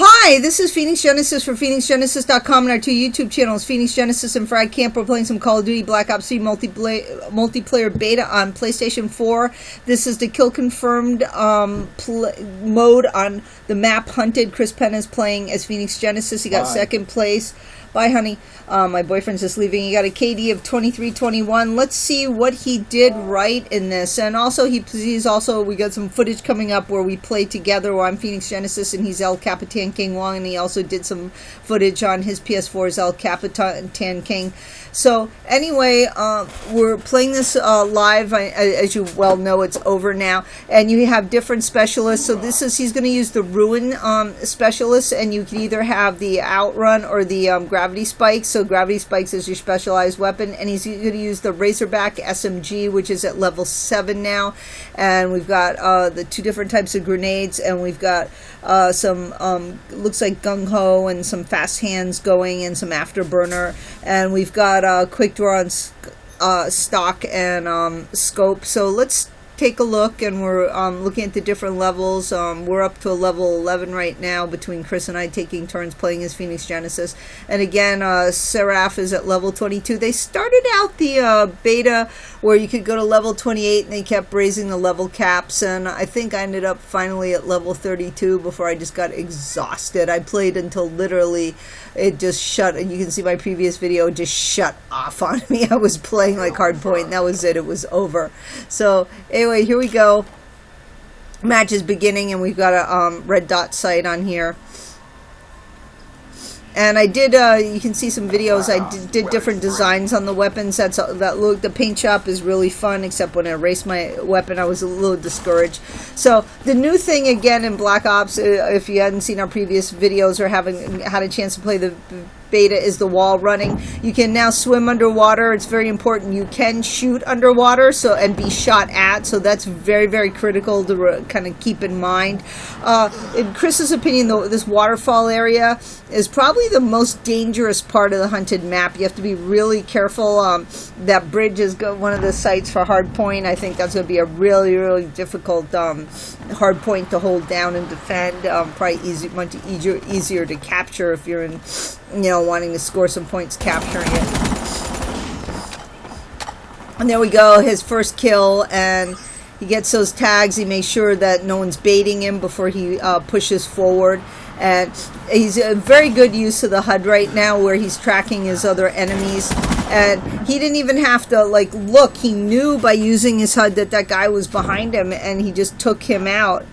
Hi, this is Phoenix Genesis for phoenixgenesis.com and our two YouTube channels, Phoenix Genesis and Fragcamp. We're playing some Call of Duty Black Ops 3 multiplayer beta on PlayStation 4. This is the kill confirmed mode on the map Hunted. Chris Pena is playing as Phoenix Genesis. He got second place. Bye, honey. My boyfriend's just leaving. He got a KD of 23-21. Let's see what he did right in this. And also, he's also, we got some footage coming up where we play together where I'm Phoenix Genesis and he's El Capitan King Wong. And he also did some footage on his PS4 as El Capitan King. So, anyway, we're playing this live. As you well know, it's over now. And you have different specialists. So, he's going to use the Ruin specialist. And you can either have the Outrun or the Gravity Spikes. So Gravity Spikes is your specialized weapon, and he's going to use the Razorback SMG, which is at level 7 now. And we've got the two different types of grenades, and we've got some looks like gung ho and some fast hands going, and some afterburner, and we've got quick draw on stock and scope. So let's take a look, and we're looking at the different levels. We're up to a level 11 right now between Chris and I, taking turns playing as Phoenix Genesis. And again, Seraph is at level 22. They started out the beta where you could go to level 28 and they kept raising the level caps, and I think I ended up finally at level 32 before I just got exhausted. I played until literally it just shut, and you can see my previous video, just shut off on me. I was playing like hardpoint and that was it. It was over. So anyway, here we go. Match is beginning, and we've got a red dot sight on here. And I did, you can see some videos. I did different designs on the weapons. The paint shop is really fun, except when I erased my weapon, I was a little discouraged. So the new thing again in Black Ops, if you hadn't seen our previous videos or haven't had a chance to play the beta, is the wall running. You can now swim underwater. It's very important. You can shoot underwater and be shot at, so that's very, very critical to kind of keep in mind. In Chris's opinion, though, this waterfall area is probably the most dangerous part of the Hunted map. You have to be really careful. That bridge is one of the sites for hardpoint. I think that's going to be a really, really difficult hardpoint to hold down and defend. Probably much easier to capture if you're in, wanting to score some points capturing it. And there we go, his first kill, and he gets those tags. He makes sure that no one's baiting him before he pushes forward. And he's a very good use of the HUD right now, where he's tracking his other enemies. And he didn't even have to look. He knew by using his HUD that guy was behind him, and he just took him out.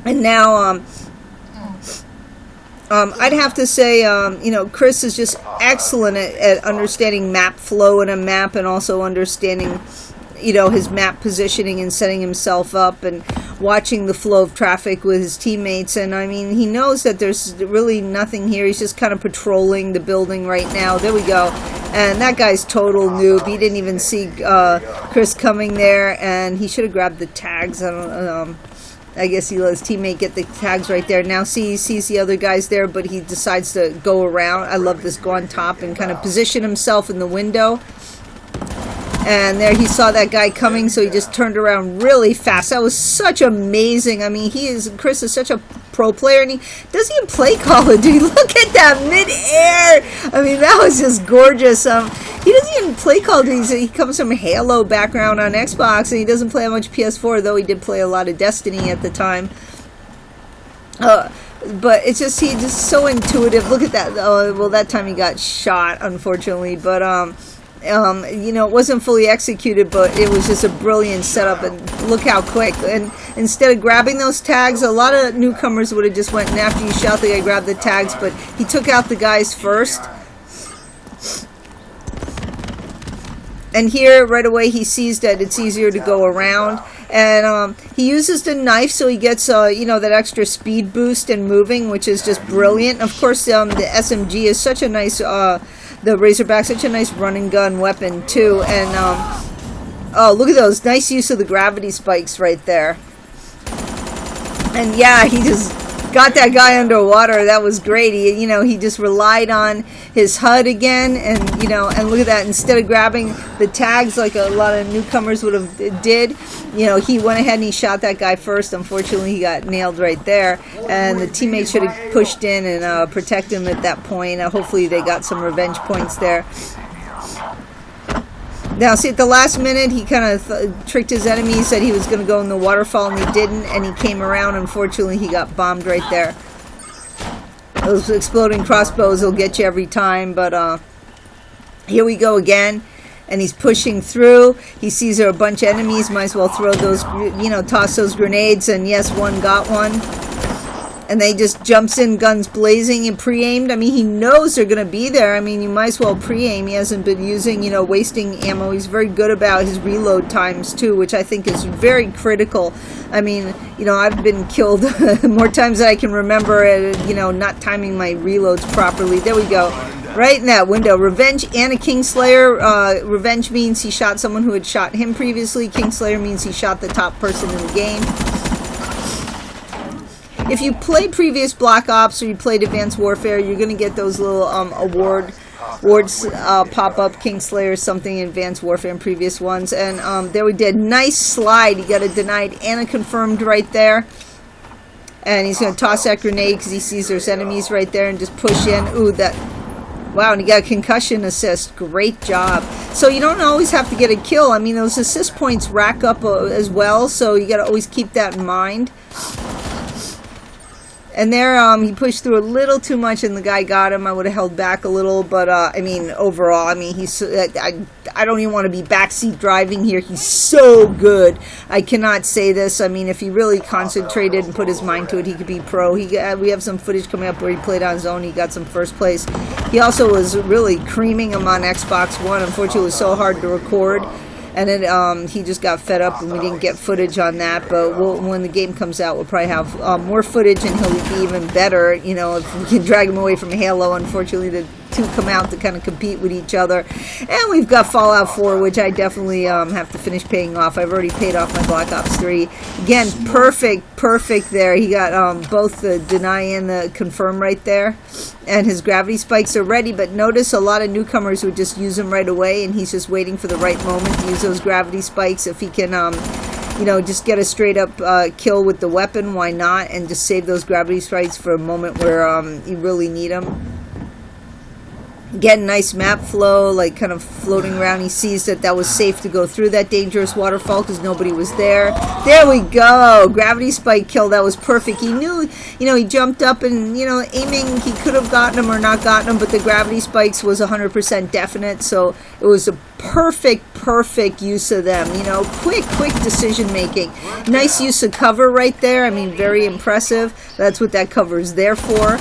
And now I'd have to say, Chris is just excellent at understanding map flow in a map, and also understanding, his map positioning and setting himself up and watching the flow of traffic with his teammates. And I mean, he knows that there's really nothing here. He's just kind of patrolling the building right now. There we go. And that guy's total noob. He didn't even see Chris coming there, and he should have grabbed the tags. I guess he let his teammate get the tags right there. Now he sees the other guys there, but he decides to go around. I love this, go on top and kind of position himself in the window. And there he saw that guy coming, so he just turned around really fast. That was such amazing. I mean, Chris is such a pro player, and he doesn't even play Call of Duty. Look at that mid-air. I mean, that was just gorgeous. He doesn't even play Call of Duty. He comes from a Halo background on Xbox, and he doesn't play much PS4, though he did play a lot of Destiny at the time. But it's just, he's just so intuitive. Look at that. Well, that time he got shot, unfortunately, but it wasn't fully executed, but it was just a brilliant setup, and look how quick. And instead of grabbing those tags, a lot of newcomers would have just went, and after you shot the guy, grabbed the tags, but he took out the guys first. And here, right away, he sees that it's easier to go around. And he uses the knife, so he gets, that extra speed boost and moving, which is just brilliant. Of course, the SMG is such a nice, the Razorback, such a nice run and gun weapon, too. And, oh, look at those. Nice use of the gravity spikes right there. And, yeah, he just got that guy underwater. That was great. He just relied on his HUD again, and and look at that. Instead of grabbing the tags like a lot of newcomers would have did, he went ahead and he shot that guy first. Unfortunately, he got nailed right there, and the teammate should have pushed in and protected him at that point. Hopefully, they got some revenge points there. Now, see, at the last minute, he kind of tricked his enemy, said he was going to go in the waterfall, and he didn't, and he came around. Unfortunately, he got bombed right there. Those exploding crossbows will get you every time, but here we go again, and he's pushing through. He sees there are a bunch of enemies, might as well throw those, toss those grenades, and yes, one got one. And they just jumps in, guns blazing, and pre-aimed. I mean, he knows they're going to be there. I mean, you might as well pre-aim. He hasn't been using, wasting ammo. He's very good about his reload times, too, which I think is very critical. I mean, I've been killed more times than I can remember at, not timing my reloads properly. There we go. Right in that window. Revenge and a Kingslayer. Revenge means he shot someone who had shot him previously. Kingslayer means he shot the top person in the game. If you played previous Black Ops or you played Advanced Warfare, you're going to get those little awards pop up. Kingslayer, something in Advanced Warfare and previous ones. And there we did. Nice slide. He got a denied and a confirmed right there. And he's going to toss that grenade because he sees there's enemies right there and just push in. Ooh, that... Wow, and he got a concussion assist. Great job. So you don't always have to get a kill. I mean, those assist points rack up as well, so you got to always keep that in mind. And there, he pushed through a little too much, and the guy got him. I would have held back a little, but I mean, overall, I mean, I don't even want to be backseat driving here. He's so good. I cannot say this. I mean, if he really concentrated and put his mind to it, he could be pro. We have some footage coming up where he played on his own. He got some first place. He also was really creaming him on Xbox One. Unfortunately, it was so hard to record. And then he just got fed up, and we didn't get footage on that. But when the game comes out, we'll probably have more footage, and he'll be even better. If we can drag him away from Halo. Unfortunately, the two come out to kind of compete with each other. And we've got Fallout 4, which I definitely have to finish paying off. I've already paid off my Black Ops 3. Again, perfect there. He got both the deny and the confirm right there. And his gravity spikes are ready, but notice a lot of newcomers would just use them right away, and he's just waiting for the right moment to use those gravity spikes. If he can, just get a straight-up kill with the weapon, why not? And just save those gravity spikes for a moment where you really need them. Get a nice map flow, like kind of floating around. He sees that was safe to go through that dangerous waterfall because nobody was there. There we go. Gravity spike kill. That was perfect. He knew, he jumped up and, aiming, he could have gotten him or not gotten him, but the gravity spikes was 100% definite. So it was a perfect use of them. Quick decision making. Nice use of cover right there. I mean, very impressive. That's what that cover is there for.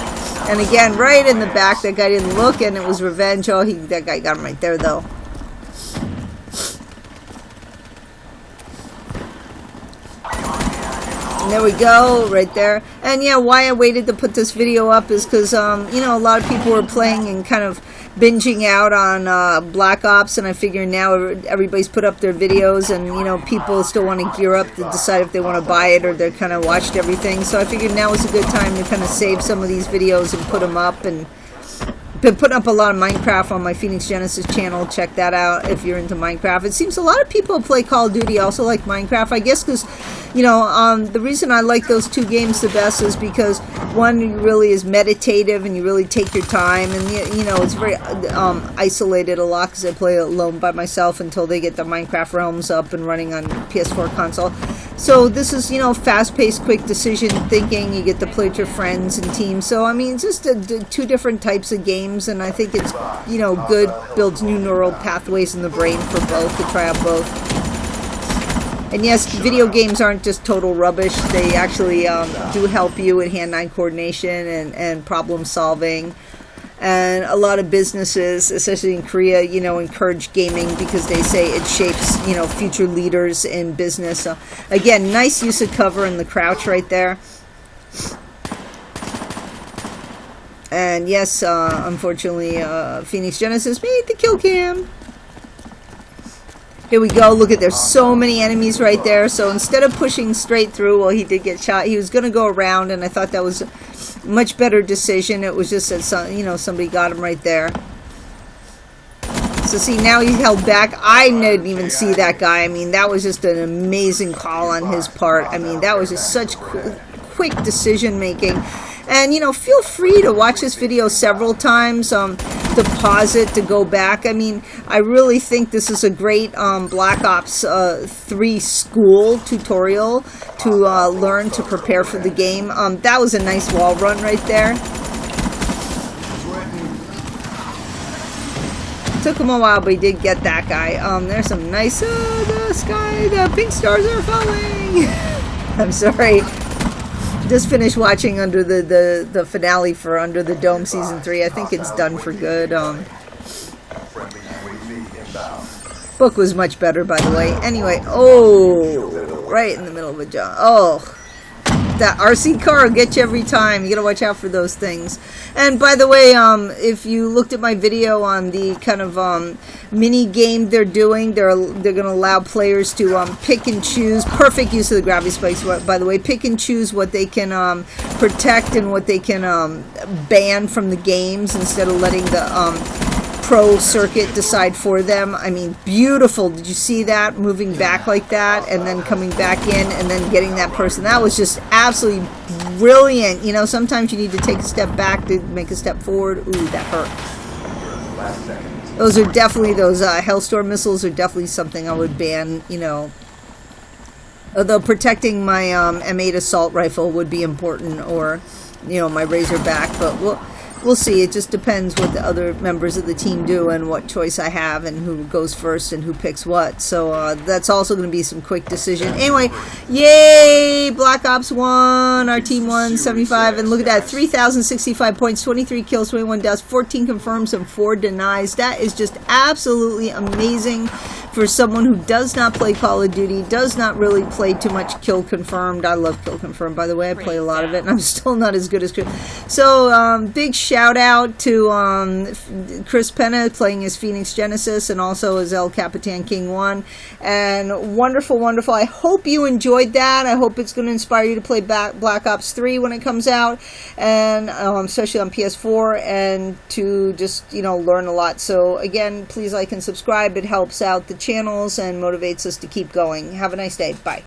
And again, right in the back, that guy didn't look, and it was revenge. Oh, that guy got him right there, though. And there we go, right there. And yeah, why I waited to put this video up is because, a lot of people were playing and kind of binging out on Black Ops, and I figure now everybody's put up their videos, and people still want to gear up to decide if they want to buy it or they're kind of watched everything. So I figured now is a good time to kind of save some of these videos and put them up. And been putting up a lot of Minecraft on my phoenixgenesis channel. Check that out if you're into Minecraft. It seems a lot of people play Call of Duty also like Minecraft. I guess because, the reason I like those two games the best is because one really is meditative and you really take your time, and it's very isolated a lot because I play alone by myself until they get the Minecraft realms up and running on PS4 console. So this is, fast-paced, quick decision thinking. You get to play with your friends and teams. So, I mean, it's just two different types of games, and I think it's, good, builds new neural pathways in the brain for both, to try out both. And yes, video games aren't just total rubbish. They actually do help you with hand-eye coordination and problem solving. And a lot of businesses, especially in Korea, encourage gaming because they say it shapes, future leaders in business. So, again, nice use of cover in the crouch right there. And yes, unfortunately, phoenixgenesis made the kill cam. Here we go. Look at, there's so many enemies right there. So instead of pushing straight through, well, he did get shot. He was going to go around, and I thought that was a much better decision. It was just that somebody got him right there. So see, now he's held back. I didn't even see that guy. I mean, that was just an amazing call on his part. I mean, that was just such quick decision making. And, you know, feel free to watch this video several times, to pause it, to go back. I mean, I really think this is a great Black Ops 3 school tutorial to learn to prepare for the game. That was a nice wall run right there. Took him a while, but he did get that guy. There's some nice, the sky, the pink stars are falling. I'm sorry. Just finished watching under the finale for Under the Dome season 3. I think it's done for good. Book was much better, by the way. Anyway, oh, right in the middle of a jump. Oh, that RC car will get you every time. You gotta watch out for those things. And by the way, if you looked at my video on the kind of mini game they're doing, they're gonna allow players to pick and choose. Perfect use of the gravity spikes, by the way. Pick and choose what they can protect and what they can ban from the games instead of letting the pro circuit decide for them. I mean, beautiful. Did you see that? Moving back like that and then coming back in and then getting that person. That was just absolutely brilliant. You know, sometimes you need to take a step back to make a step forward. Ooh, that hurt. Those are definitely, those Hellstorm missiles are definitely something I would ban, you know. Although protecting my M8 assault rifle would be important, or, you know, my Razorback, but we'll see. It just depends what the other members of the team do and what choice I have and who goes first and who picks what. So that's also going to be some quick decision. Anyway, yay! Black Ops 1. Our team won 75. And look at that. 3,065 points, 23 kills, 21 deaths, 14 confirms, and 4 denies. That is just absolutely amazing for someone who does not play Call of Duty, does not really play too much Kill Confirmed. I love Kill Confirmed, by the way. I play a lot of it, and I'm still not as good as Chris. So, big shout out to Chris Pena playing as phoenixgenesis and also as El Capitan King 1. And wonderful, wonderful. I hope you enjoyed that. I hope it's going to inspire you to play Black Ops 3 when it comes out, and especially on PS4, and to just, you know, learn a lot. So, again, please like and subscribe. It helps out the channels and motivates us to keep going. Have a nice day. Bye.